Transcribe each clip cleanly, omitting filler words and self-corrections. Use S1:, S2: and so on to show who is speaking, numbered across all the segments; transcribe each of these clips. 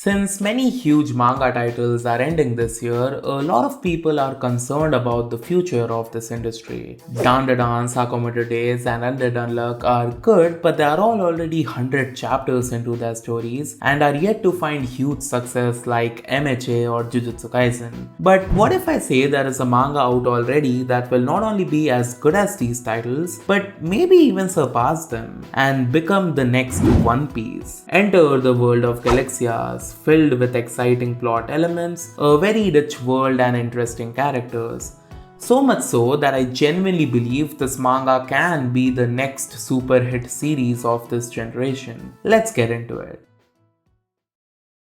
S1: Since many huge manga titles are ending this year, a lot of people are concerned about the future of this industry. Dandadan, Sakamoto Days, and Undead Unluck are good, but they are all already 100 chapters into their stories and are yet to find huge success like MHA or Jujutsu Kaisen. But what if I say there is a manga out already that will not only be as good as these titles, but maybe even surpass them and become the next One Piece? Enter the world of Galaxias, filled with exciting plot elements, a very rich world and interesting characters. So much so that I genuinely believe this manga can be the next super hit series of this generation. Let's get into it.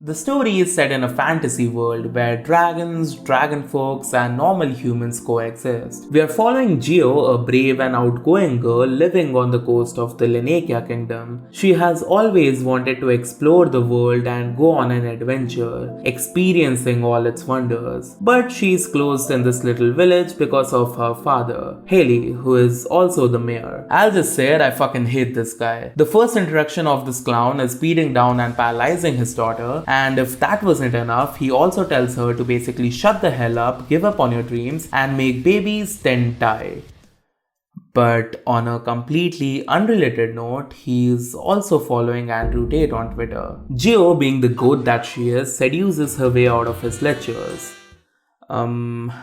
S1: The story is set in a fantasy world where dragons, dragonfolks, and normal humans coexist. We are following Geo, a brave and outgoing girl living on the coast of the Lenakia kingdom. She has always wanted to explore the world and go on an adventure, experiencing all its wonders. But she is closed in this little village because of her father, Haley, who is also the mayor. I'll just say it, I fucking hate this guy. The first introduction of this clown is beating down and paralyzing his daughter, and if that wasn't enough, he also tells her to basically shut the hell up, give up on your dreams, and make babies, then die. But on a completely unrelated note, he's also following Andrew Tate on Twitter. Geo, being the goat that she is, seduces her way out of his lectures. Again,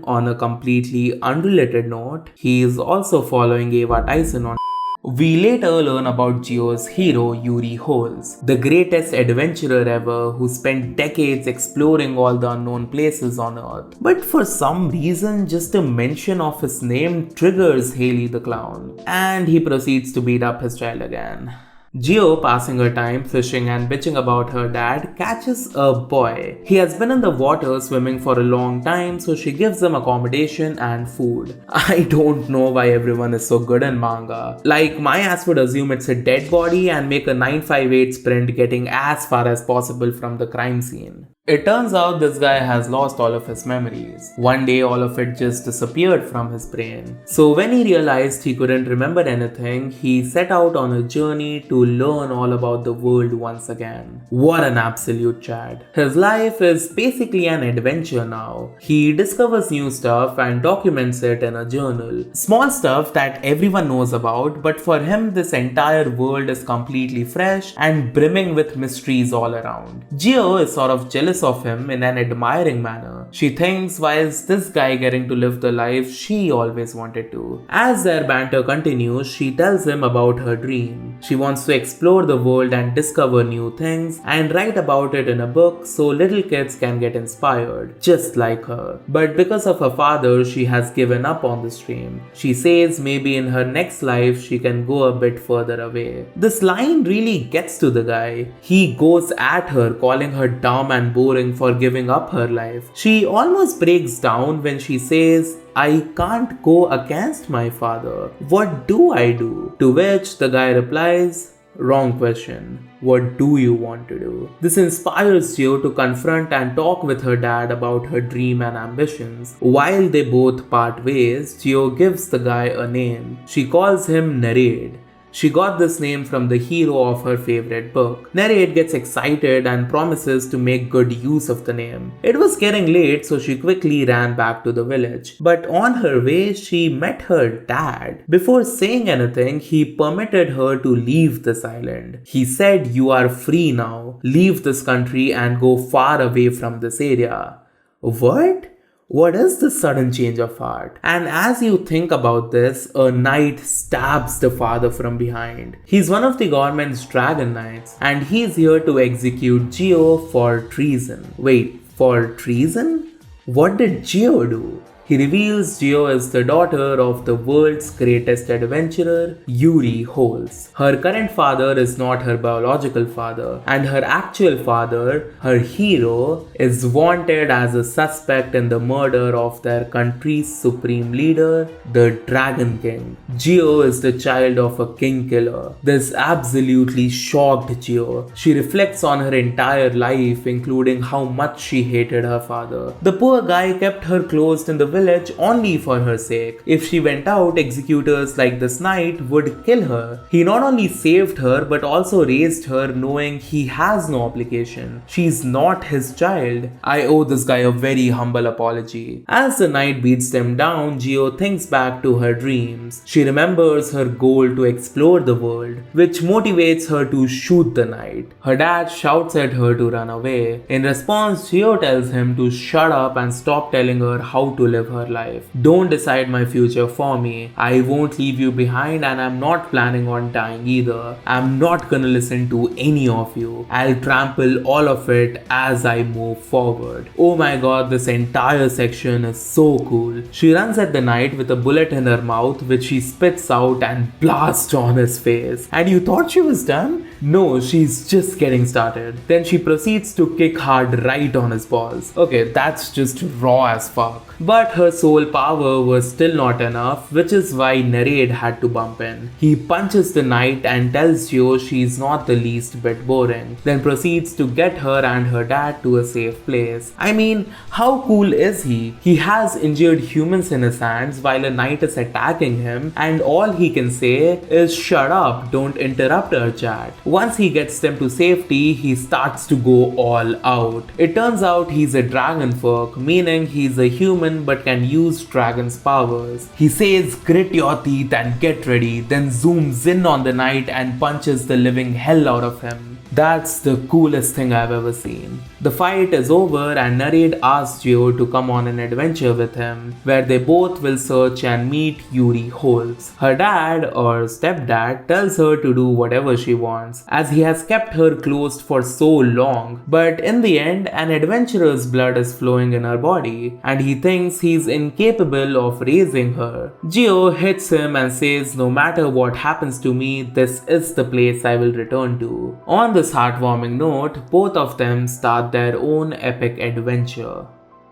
S1: on a completely unrelated note, he is also following Eva Tyson on. We later learn about Geo's hero, Yuri Holes, the greatest adventurer ever who spent decades exploring all the unknown places on Earth. But for some reason, just a mention of his name triggers Haley the clown, and he proceeds to beat up his child again. Geo, passing her time fishing and bitching about her dad, catches a boy. He has been in the water swimming for a long time, so she gives him accommodation and food. I don't know why everyone is so good in manga. Like, my ass would assume it's a dead body and make a 958 sprint getting as far as possible from the crime scene. It turns out this guy has lost all of his memories. One day all of it just disappeared from his brain. So when he realized he couldn't remember anything, he set out on a journey to learn all about the world once again. What an absolute Chad. His life is basically an adventure now. He discovers new stuff and documents it in a journal. Small stuff that everyone knows about, but for him this entire world is completely fresh and brimming with mysteries all around. Geo is sort of jealous of him in an admiring manner. She thinks, why is this guy getting to live the life she always wanted to? As their banter continues, she tells him about her dream. She wants to explore the world and discover new things and write about it in a book so little kids can get inspired, just like her. But because of her father, she has given up on this dream. She says maybe in her next life she can go a bit further away. This line really gets to the guy. He goes at her, calling her dumb and boring for giving up her life. She almost breaks down when she says, I can't go against my father. What do I do? To which the guy replies, wrong question. What do you want to do? This inspires Geo to confront and talk with her dad about her dream and ambitions. While they both part ways, Geo gives the guy a name. She calls him Neraid. She got this name from the hero of her favorite book. Neraid gets excited and promises to make good use of the name. It was getting late, so she quickly ran back to the village. But on her way, she met her dad. Before saying anything, he permitted her to leave this island. He said, you are free now. Leave this country and go far away from this area. What? What is this sudden change of heart? And as you think about this, a knight stabs the father from behind. He's one of the government's dragon knights, and he's here to execute Geo for treason. Wait, for treason? What did Geo do? He reveals Geo is the daughter of the world's greatest adventurer, Yuri Holes. Her current father is not her biological father, and her actual father, her hero, is wanted as a suspect in the murder of their country's supreme leader, the Dragon King. Geo is the child of a king killer. This absolutely shocked Geo. She reflects on her entire life, including how much she hated her father. The poor guy kept her closed in the village only for her sake. If she went out, executors like this knight would kill her. He not only saved her but also raised her knowing he has no obligation. She's not his child. I owe this guy a very humble apology. As the knight beats them down, Geo thinks back to her dreams. She remembers her goal to explore the world, which motivates her to shoot the knight. Her dad shouts at her to run away. In response, Geo tells him to shut up and stop telling her how to live her life. Don't decide my future for me. I won't leave you behind and I'm not planning on dying either. I'm not gonna listen to any of you. I'll trample all of it as I move forward. Oh my god, this entire section is so cool. She runs at the knight with a bullet in her mouth which she spits out and blasts on his face. And you thought she was done? No, she's just getting started. Then she proceeds to kick hard right on his balls. Okay, that's just raw as fuck. But her soul power was still not enough, which is why Neraid had to bump in. He punches the knight and tells Geo she's not the least bit boring, then proceeds to get her and her dad to a safe place. I mean, how cool is he? He has injured humans in his hands while a knight is attacking him, and all he can say is shut up, don't interrupt our chat. Once he gets them to safety, he starts to go all out. It turns out he's a dragon folk, meaning he's a human but can use dragon's powers. He says grit your teeth and get ready, then zooms in on the knight and punches the living hell out of him. That's the coolest thing I've ever seen. The fight is over and Neraid asks Geo to come on an adventure with him, where they both will search and meet Yuri Holes. Her dad, or stepdad, tells her to do whatever she wants, as he has kept her closed for so long, but in the end, an adventurer's blood is flowing in her body, and he thinks he's incapable of raising her. Geo hits him and says, no matter what happens to me, this is the place I will return to. On this heartwarming note, both of them start their own epic adventure.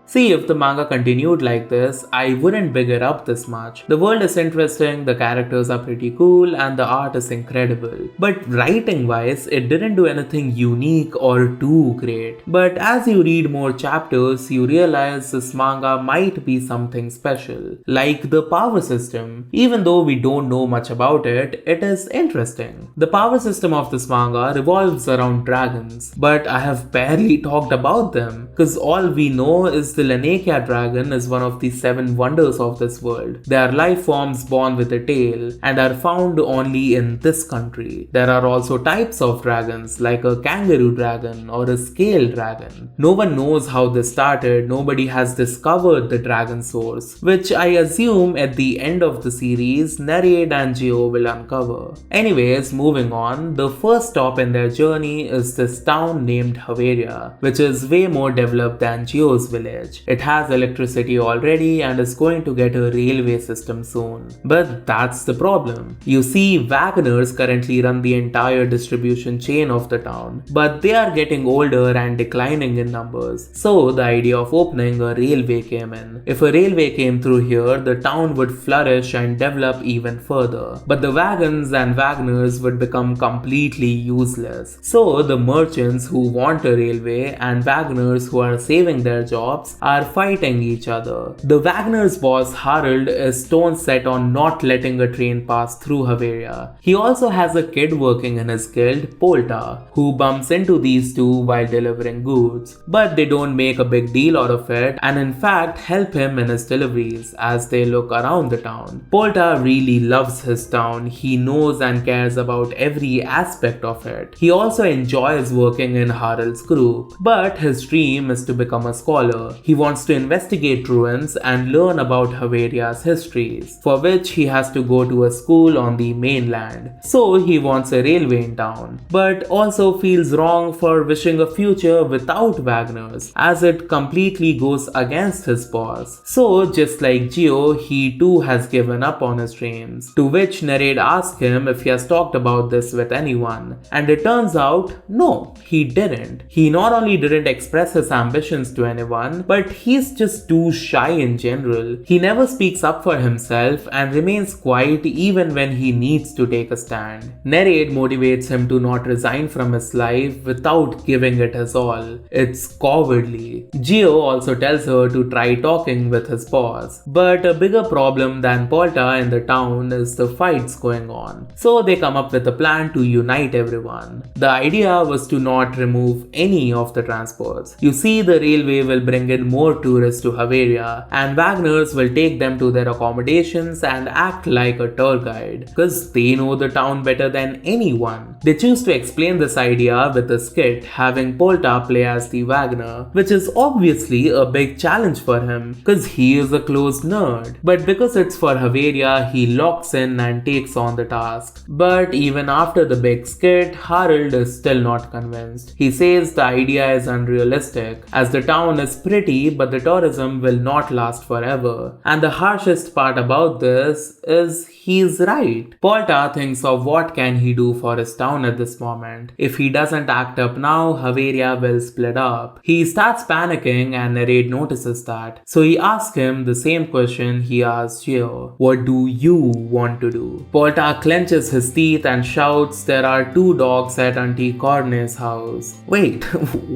S1: See, if the manga continued like this, I wouldn't big it up this much. The world is interesting, the characters are pretty cool, and the art is incredible. But writing-wise, it didn't do anything unique or too great. But as you read more chapters, you realize this manga might be something special. Like the power system. Even though we don't know much about it, it is interesting. The power system of this manga revolves around dragons, but I have barely talked about them, cause all we know is the Lanakia dragon is one of the 7 wonders of this world. They are life forms born with a tail and are found only in this country. There are also types of dragons like a kangaroo dragon or a scale dragon. No one knows how this started, nobody has discovered the dragon source, which I assume at the end of the series, Neraid and Geo will uncover. Anyways, moving on, the first stop in their journey is this town named Haveira, which is way more developed than Geo's village. It has electricity already and is going to get a railway system soon. But that's the problem. You see, wagoners currently run the entire distribution chain of the town, but they are getting older and declining in numbers. So the idea of opening a railway came in. If a railway came through here, the town would flourish and develop even further. But the wagons and wagoners would become completely useless. So the merchants who want a railway and wagoners who are saving their jobs are fighting each other. The Wagner's boss Harold is stone set on not letting a train pass through Haveira. He also has a kid working in his guild, Polta, who bumps into these two while delivering goods. But they don't make a big deal out of it and in fact help him in his deliveries as they look around the town. Polta really loves his town. He knows and cares about every aspect of it. He also enjoys working in Harold's group, but his dream is to become a scholar. He wants to investigate ruins and learn about Haveira's histories, for which he has to go to a school on the mainland. So he wants a railway in town, but also feels wrong for wishing a future without Wagners, as it completely goes against his boss. So just like Geo, he too has given up on his dreams, to which Neraid asks him if he has talked about this with anyone, and it turns out, no, he didn't. He not only didn't express his ambitions to anyone, but but he's just too shy in general. He never speaks up for himself and remains quiet even when he needs to take a stand. Neraid motivates him to not resign from his life without giving it his all. It's cowardly. Geo also tells her to try talking with his boss, but a bigger problem than Polta in the town is the fights going on. So they come up with a plan to unite everyone. The idea was to not remove any of the transports. You see, the railway will bring in more tourists to Haveira, and Wagners will take them to their accommodations and act like a tour guide, because they know the town better than anyone. They choose to explain this idea with a skit having Polta play as the Wagner, which is obviously a big challenge for him because he is a closed nerd. But because it's for Haveria, he locks in and takes on the task. But even after the big skit, Harold is still not convinced. He says the idea is unrealistic as the town is pretty but the tourism will not last forever. And the harshest part about this is he's right. Polta thinks of what can he do for his town at this moment. If he doesn't act up now, Haveria will split up. He starts panicking and Neraid notices that. So he asks him the same question he asked Gio. What do you want to do? Polta clenches his teeth and shouts there are 2 dogs at Auntie Cornet's house. Wait,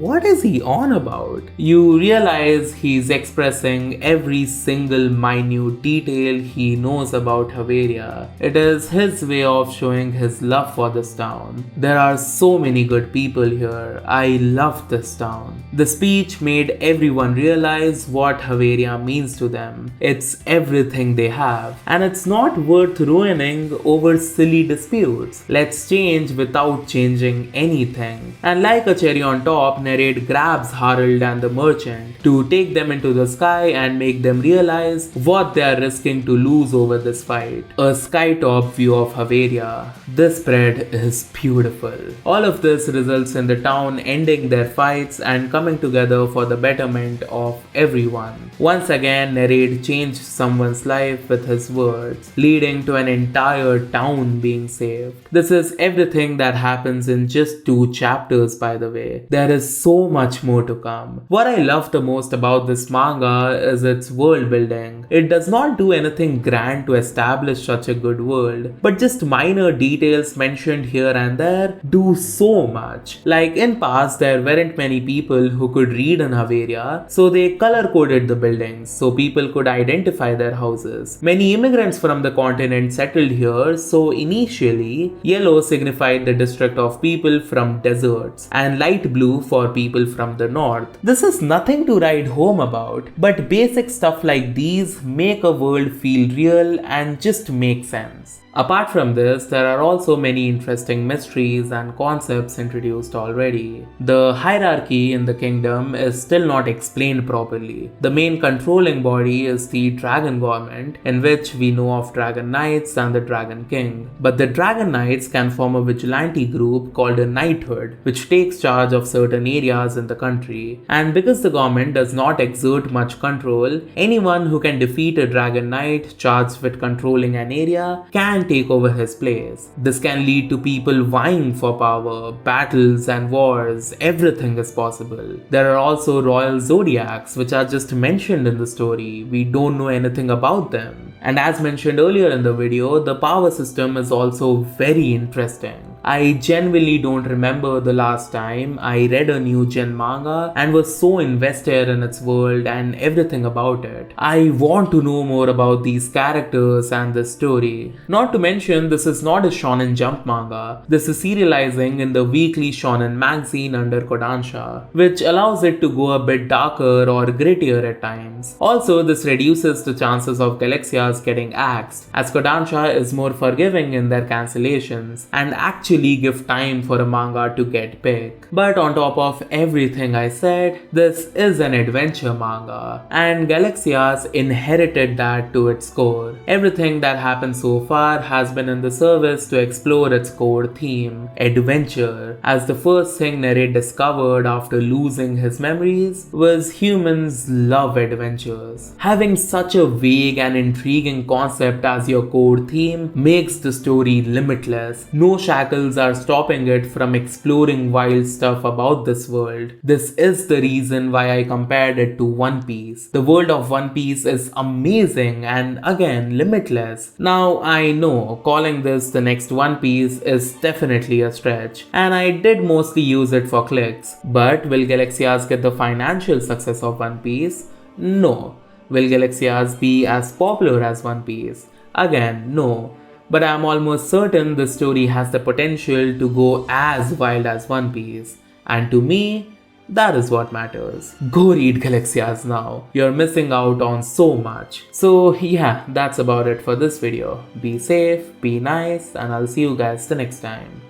S1: what is he on about? You realize he's expressing every single minute detail he knows about Haveria. It is his way of showing his love for this town. There are so many good people here. I love this town. The speech made everyone realize what Haveria means to them. It's everything they have, and it's not worth ruining over silly disputes. Let's change without changing anything. And like a cherry on top, Neraid grabs Harold and the merchant to take them into the sky and make them realize what they are risking to lose over this fight. A skytop view of Haveria. This spread is beautiful. All of this results in the town ending their fights and coming together for the betterment of everyone. Once again, Neraid changed someone's life with his words, leading to an entire town being saved. This is everything that happens in just 2 chapters, by the way. There is so much more to come. What I love the most about this manga is its world building. It does not do anything grand to establish such a good world, but just minor details mentioned here and there do so much. Like in past, there weren't many people who could read in Haveria, so they color coded the buildings so people could identify their houses. Many immigrants from the continent settled here, so initially yellow signified the district of people from deserts and light blue for people from the north. This is nothing to write home about, but basic stuff like these make a world feel real and just make sense. Apart from this, there are also many interesting mysteries and concepts introduced already. The hierarchy in the kingdom is still not explained properly. The main controlling body is the Dragon Government, in which we know of Dragon Knights and the Dragon King. But the Dragon Knights can form a vigilante group called a knighthood, which takes charge of certain areas in the country. And because the government does not exert much control, anyone who can defeat a Dragon Knight charged with controlling an area can take over his place. This can lead to people vying for power, battles and wars. Everything is possible. There are also royal zodiacs which are just mentioned in the story. We don't know anything about them. And as mentioned earlier in the video, the power system is also very interesting. I genuinely don't remember the last time I read a new gen manga and was so invested in its world and everything about it. I want to know more about these characters and the story. Not to mention, this is not a Shonen Jump manga. This is serializing in the weekly Shonen magazine under Kodansha, which allows it to go a bit darker or grittier at times. Also, this reduces the chances of galaxias getting axed, as Kodansha is more forgiving in their cancellations and actually give time for a manga to get big. But on top of everything I said, this is an adventure manga, and Galaxias inherited that to its core. Everything that happened so far has been in the service to explore its core theme, adventure, as the first thing Neraid discovered after losing his memories was humans love adventures. Having such a vague and intriguing concept as your core theme makes the story limitless. No shackles animals are stopping it from exploring wild stuff about this world. This is the reason why I compared it to One Piece. The world of One Piece is amazing and again limitless. Now I know calling this the next One Piece is definitely a stretch, and I did mostly use it for clicks. But will Galaxias get the financial success of One Piece? No. Will Galaxias be as popular as One Piece? Again, no. But I'm almost certain the story has the potential to go as wild as One Piece. And to me, that is what matters. Go read Galaxias now. You're missing out on so much. So yeah, that's about it for this video. Be safe, be nice, and I'll see you guys the next time.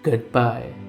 S1: Goodbye.